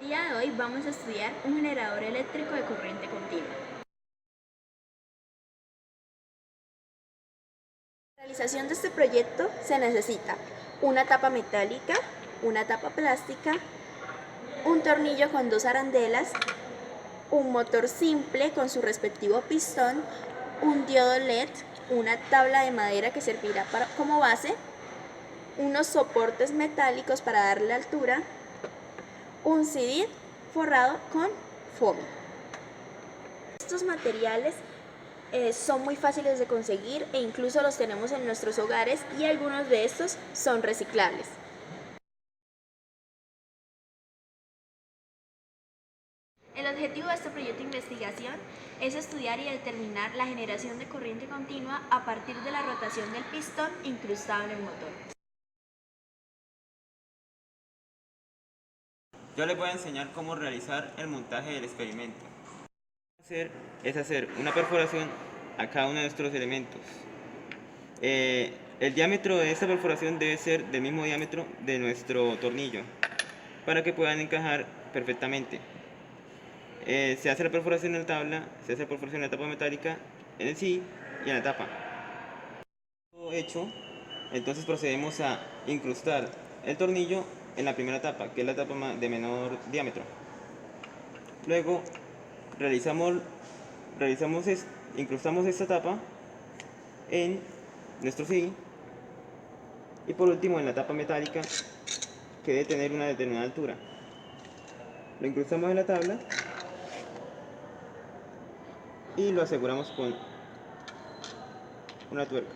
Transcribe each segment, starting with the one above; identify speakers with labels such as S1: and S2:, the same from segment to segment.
S1: El día de hoy vamos a estudiar un generador eléctrico de corriente continua. Para la realización de este proyecto se necesita una tapa metálica, una tapa plástica, un tornillo con 2 arandelas, un motor simple con su respectivo pistón, un diodo LED, una tabla de madera que servirá como base, unos soportes metálicos para darle altura, un CD forrado con foamy. Estos materiales son muy fáciles de conseguir e incluso los tenemos en nuestros hogares y algunos de estos son reciclables. El objetivo de este proyecto de investigación es estudiar y determinar la generación de corriente continua a partir de la rotación del pistón incrustado en el motor.
S2: Yo les voy a enseñar cómo realizar el montaje del experimento. Es hacer una perforación a cada uno de nuestros elementos. El diámetro de esta perforación debe ser del mismo diámetro de nuestro tornillo para que puedan encajar perfectamente. Se hace la perforación en la tabla, se hace la perforación en la tapa metálica, en el sí y en la tapa. Todo hecho, entonces procedemos a incrustar el tornillo en la primera tapa, que es la tapa de menor diámetro. Luego incrustamos esta tapa en nuestro sí y por último en la tapa metálica que debe tener una determinada altura. Lo incrustamos en la tabla y lo aseguramos con una tuerca.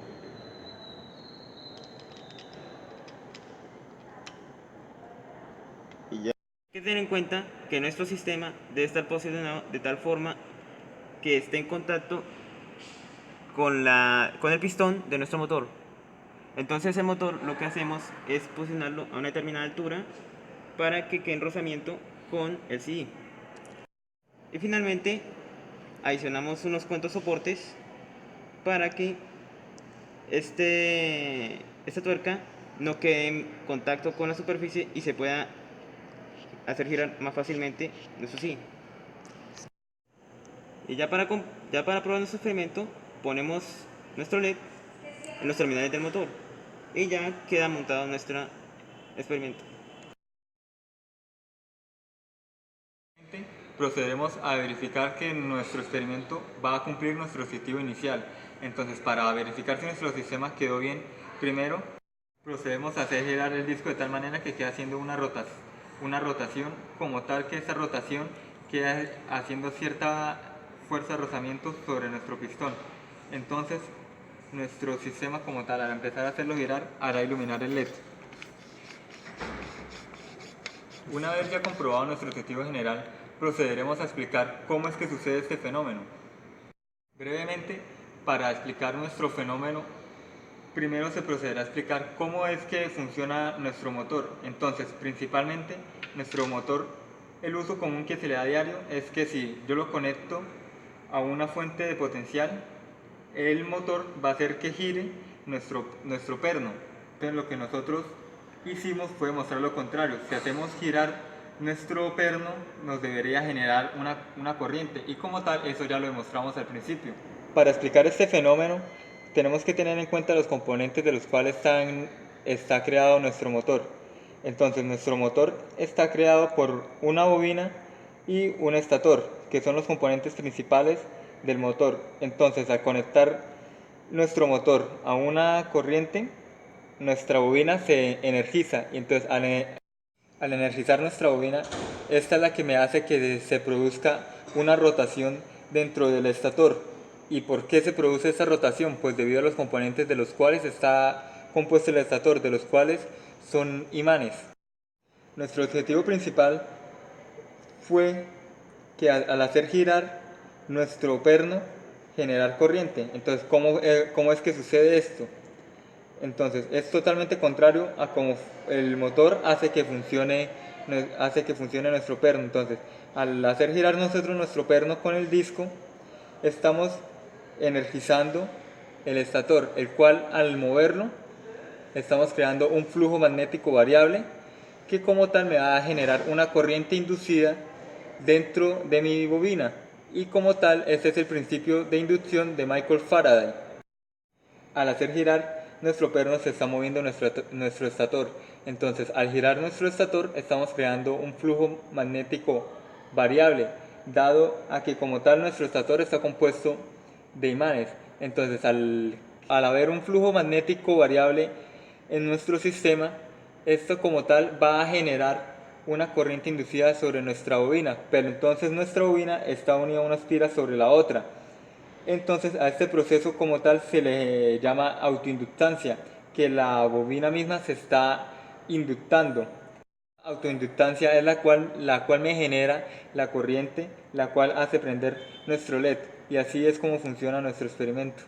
S2: Y ya. Hay que tener en cuenta que nuestro sistema debe estar posicionado de tal forma que esté en contacto con el pistón de nuestro motor. Entonces el motor lo que hacemos es posicionarlo a una determinada altura para que quede en rozamiento con el CD. Y finalmente adicionamos unos cuantos soportes para que esta tuerca no quede en contacto con la superficie y se pueda hacer girar más fácilmente nuestro CD. Y ya para probar nuestro experimento ponemos nuestro LED en los terminales del motor y ya queda montado nuestro experimento.
S3: Procederemos a verificar que nuestro experimento va a cumplir nuestro objetivo inicial. Entonces, para verificar si nuestro sistema quedó bien, primero procedemos a hacer girar el disco de tal manera que quede haciendo una rotación como tal que esta rotación quede haciendo cierta fuerza de rozamiento sobre nuestro pistón. Entonces, nuestro sistema como tal, al empezar a hacerlo girar, hará iluminar el LED. Una vez ya comprobado nuestro objetivo general, procederemos a explicar cómo es que sucede este fenómeno. Brevemente, para explicar nuestro fenómeno, primero se procederá a explicar cómo es que funciona nuestro motor. Entonces, principalmente, nuestro motor, el uso común que se le da a diario es que si yo lo conecto a una fuente de potencial, el motor va a hacer que gire nuestro perno. Entonces, lo que nosotros hicimos fue mostrar lo contrario. Si hacemos girar nuestro perno, nos debería generar una corriente, y como tal, eso ya lo demostramos al principio. Para explicar este fenómeno, tenemos que tener en cuenta los componentes de los cuales está creado nuestro motor. Entonces, nuestro motor está creado por una bobina y un estator, que son los componentes principales del motor. Entonces, al conectar nuestro motor a una corriente, nuestra bobina se energiza, y entonces al energizar nuestra bobina, esta es la que me hace que se produzca una rotación dentro del estator. ¿Y por qué se produce esta rotación? Pues debido a los componentes de los cuales está compuesto el estator, de los cuales son imanes. Nuestro objetivo principal fue que al hacer girar nuestro perno, generar corriente. Entonces, ¿cómo es que sucede esto? Entonces, es totalmente contrario a cómo el motor hace que funcione nuestro perno. Entonces, al hacer girar nosotros nuestro perno con el disco, estamos energizando el estator, el cual al moverlo estamos creando un flujo magnético variable, que como tal me va a generar una corriente inducida dentro de mi bobina. Y como tal, este es el principio de inducción de Michael Faraday. Al hacer girar nuestro perno se está moviendo nuestro estator. Entonces, al girar nuestro estator estamos creando un flujo magnético variable, dado a que como tal nuestro estator está compuesto de imanes. Entonces, al haber un flujo magnético variable en nuestro sistema, esto como tal va a generar una corriente inducida sobre nuestra bobina, pero entonces nuestra bobina está unida unas tiras sobre la otra. Entonces a este proceso como tal se le llama autoinductancia, que la bobina misma se está inductando. Autoinductancia es la cual me genera la corriente, la cual hace prender nuestro LED, y así es como funciona nuestro experimento.